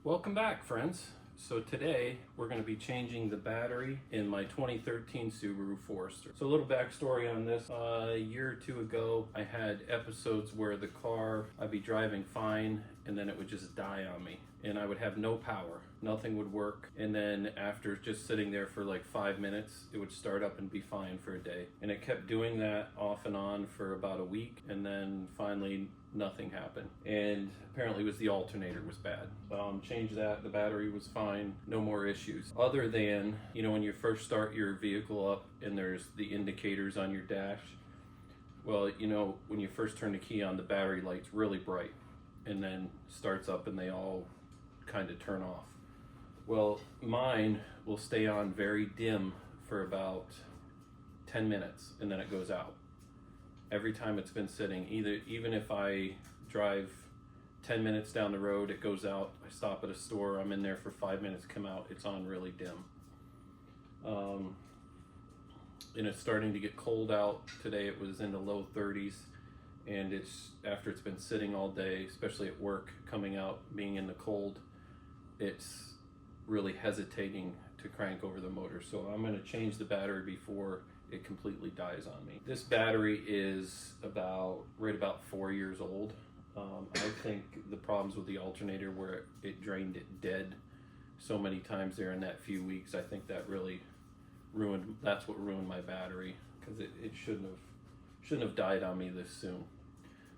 Welcome back, friends. So today we're going to be changing the battery in my 2013 Subaru Forester. So a little backstory on this. A year or two ago, I had episodes where the car, I'd be driving fine and then it would just die on me. And I would have no power. Nothing would work. And then after just sitting there for like 5 minutes, it would start up and be fine for a day. And it kept doing that off and on for about a week. And then finally, nothing happened. And apparently it was the alternator was bad. Changed that, the battery was fine, no more issues. Other than, when you first start your vehicle up and there's the indicators on your dash, well, when you first turn the key on, the battery light's really bright and then starts up and they all kind of turn off. Well, mine will stay on very dim for about 10 minutes and then it goes out. Every time it's been sitting, even if I drive 10 minutes down the road, it goes out. I stop at a store, I'm in there for 5 minutes, come out, it's on really dim. And it's starting to get cold out. Today it was in the low 30s, and after it's been sitting all day, especially at work, coming out, being in the cold, it's really hesitating to crank over the motor. So I'm going to change the battery before it completely dies on me. This battery is right about 4 years old. I think the problems with the alternator where it drained it dead so many times there in that few weeks, I think that really that's what ruined my battery, because it shouldn't have died on me this soon.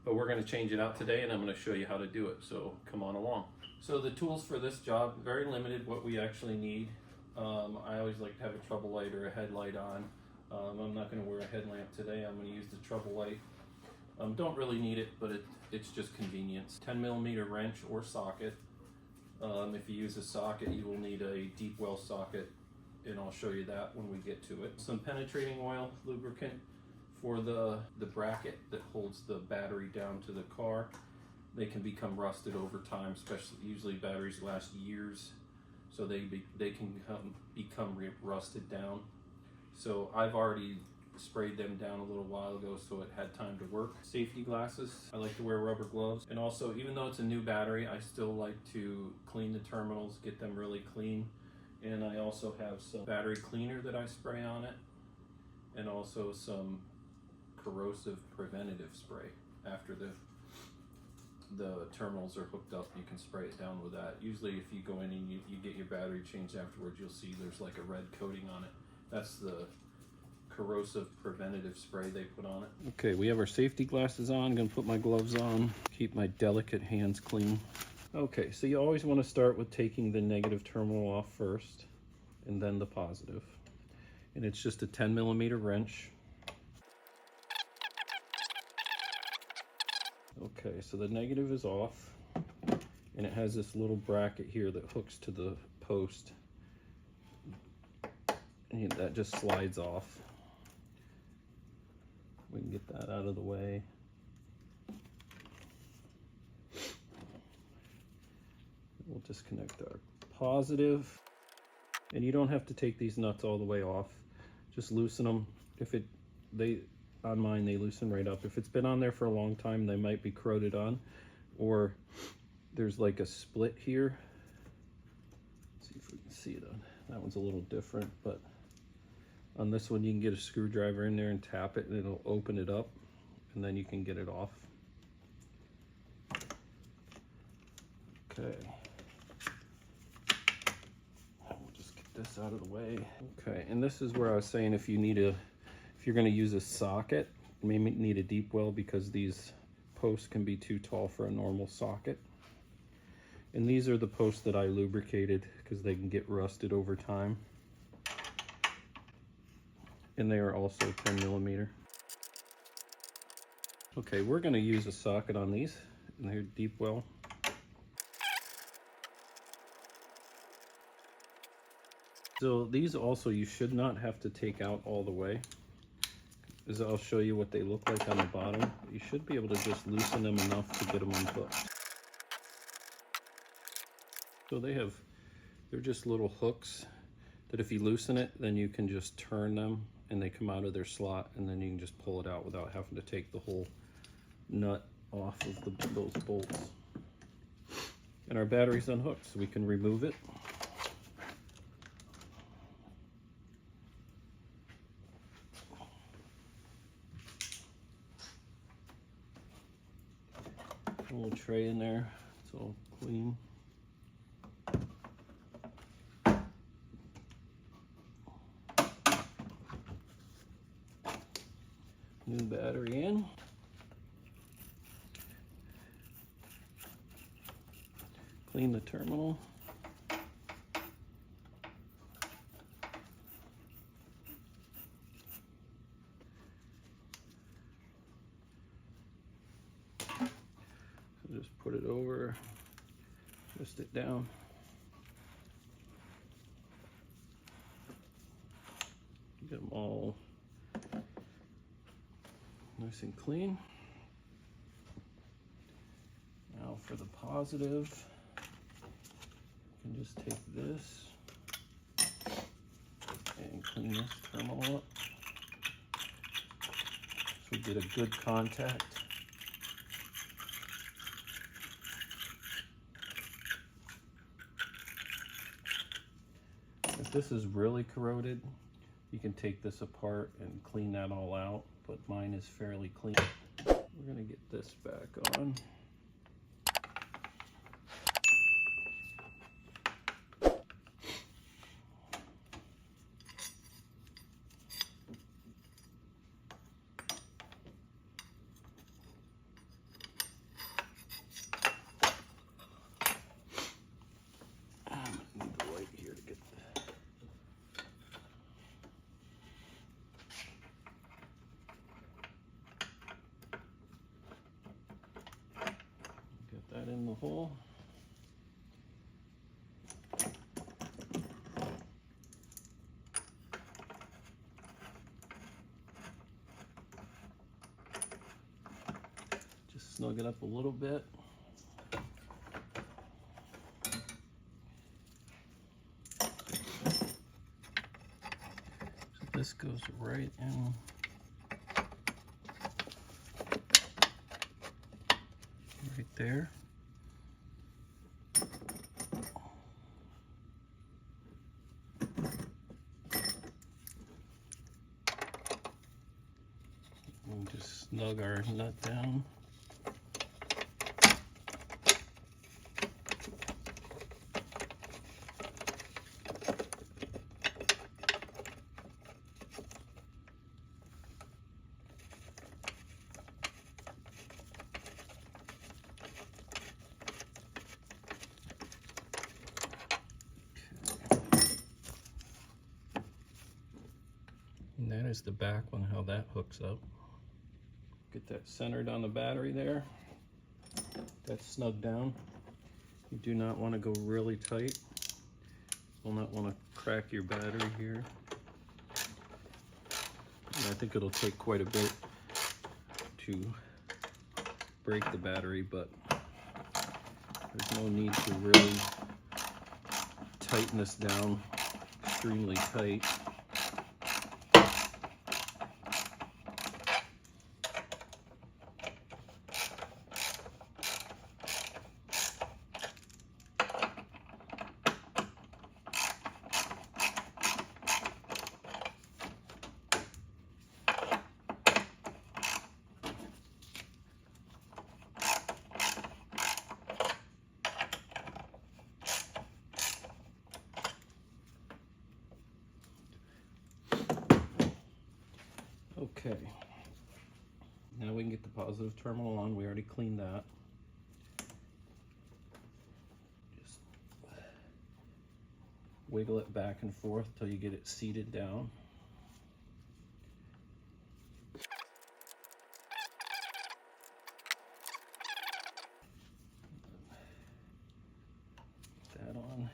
But we're going to change it out today and I'm going to show you how to do it, so come on along. So the tools for this job, very limited what we actually need. I always like to have a trouble light or a headlight on. I'm not going to wear a headlamp today. I'm going to use the trouble light. Don't really need it, but it's just convenience. 10mm wrench or socket. If you use a socket, you will need a deep well socket, and I'll show you that when we get to it. Some penetrating oil lubricant for the bracket that holds the battery down to the car. They can become rusted over time, especially usually batteries last years, so they can become rusted down. So I've already sprayed them down a little while ago so it had time to work. Safety glasses. I like to wear rubber gloves. And also, even though it's a new battery, I still like to clean the terminals, get them really clean. And I also have some battery cleaner that I spray on it, and also some corrosive preventative spray. After the terminals are hooked up, you can spray it down with that. Usually if you go in and you get your battery changed afterwards, you'll see there's like a red coating on it. That's the corrosive preventative spray they put on it. Okay, we have our safety glasses on. I'm gonna put my gloves on, keep my delicate hands clean. Okay, so you always want to start with taking the negative terminal off first and then the positive. And it's just a 10mm wrench. Okay, so the negative is off, and it has this little bracket here that hooks to the post, and that just slides off. We can get that out of the way. We'll disconnect our positive, and you don't have to take these nuts all the way off. Just loosen them. On mine, they loosen right up. If it's been on there for a long time, they might be corroded on, or there's like a split here. Let's see if we can see it on that one's a little different, but on this one you can get a screwdriver in there and tap it and it'll open it up, and then you can get it off. Okay, we'll just get this out of the way. Okay, and this is where I was saying if you're going to use a socket, you may need a deep well, because these posts can be too tall for a normal socket. And these are the posts that I lubricated because they can get rusted over time. And they are also 10mm. Okay, we're going to use a socket on these, and they're deep well. So these also, you should not have to take out all the way, as I'll show you what they look like on the bottom. You should be able to just loosen them enough to get them unhooked. So they're just little hooks that if you loosen it, then you can just turn them and they come out of their slot, and then you can just pull it out without having to take the whole nut off of those bolts. And our battery's unhooked, so we can remove it. A little tray in there, it's all clean. New battery in. Clean the terminal. So just put it over, twist it down. Get them all nice and clean. Now for the positive, you can just take this and clean this terminal up so we get a good contact. If this is really corroded, you can take this apart and clean that all out, but mine is fairly clean. We're gonna get this back on. That in the hole. Just snug it up a little bit. So this goes right in. Right there. We'll just snug our nut down. And that is the back one, how that hooks up. Get that centered on the battery there. That's snug down. You do not want to go really tight. You'll not want to crack your battery here. And I think it'll take quite a bit to break the battery, but there's no need to really tighten this down extremely tight. Okay, now we can get the positive terminal on. We already cleaned that. Just wiggle it back and forth till you get it seated down. Put that on.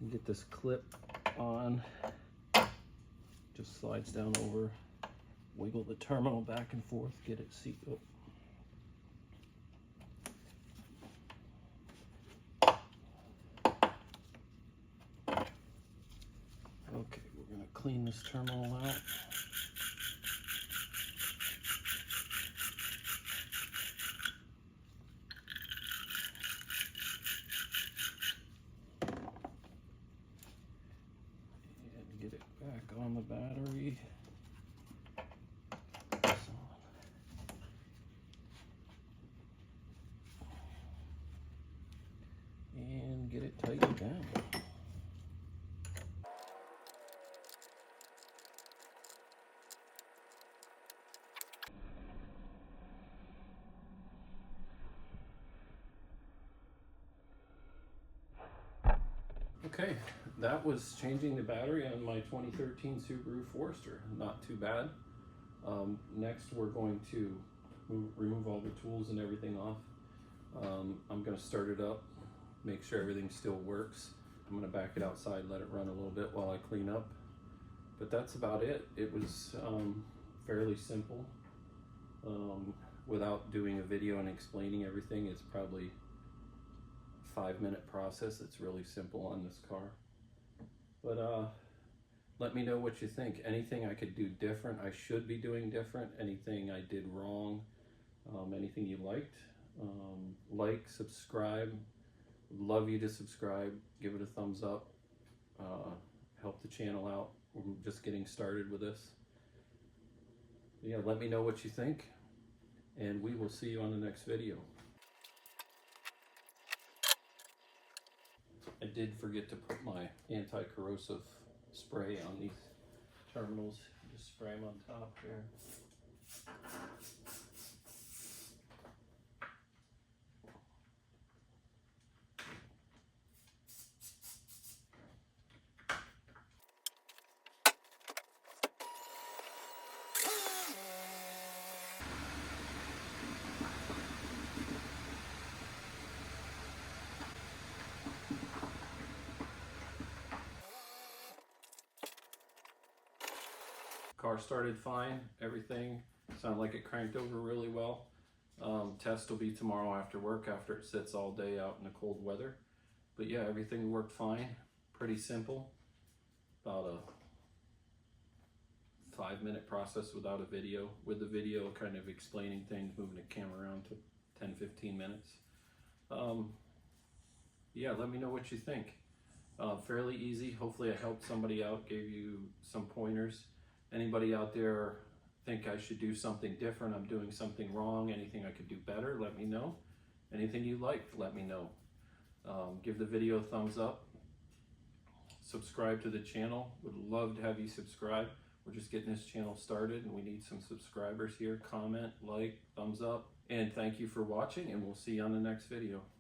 And get this clip on. Just slides down over, wiggle the terminal back and forth, get it seated. Okay, we're going to clean this terminal out. the battery. And get it tightened down. Okay, that was changing the battery on my 2013 Subaru Forester. Not too bad. Next, we're going to remove all the tools and everything off. I'm going to start it up, make sure everything still works. I'm going to back it outside, let it run a little bit while I clean up. But that's about it. It was fairly simple. Without doing a video and explaining everything, it's probably 5-minute process. It's really simple on this car. But let me know what you think. Anything I could do different, I should be doing different, anything I did wrong, anything you liked. Like, subscribe. Would love you to subscribe, give it a thumbs up, help the channel out. We're just getting started with this. Yeah, let me know what you think, and we will see you on the next video. I did forget to put my anti-corrosive spray on these terminals. Just spray them on top here. Car started fine, everything sounded like it cranked over really well. Test will be tomorrow after work, after it sits all day out in the cold weather. But yeah, everything worked fine, pretty simple. About a 5-minute process without a video. With the video, kind of explaining things, moving the camera around, took 10-15 minutes. Yeah, let me know what you think. Fairly easy. Hopefully I helped somebody out, gave you some pointers. Anybody out there think I should do something different, I'm doing something wrong, anything I could do better, let me know. Anything you liked, let me know. Give the video a thumbs up. Subscribe to the channel. Would love to have you subscribe. We're just getting this channel started and we need some subscribers here. Comment, like, thumbs up. And thank you for watching, and we'll see you on the next video.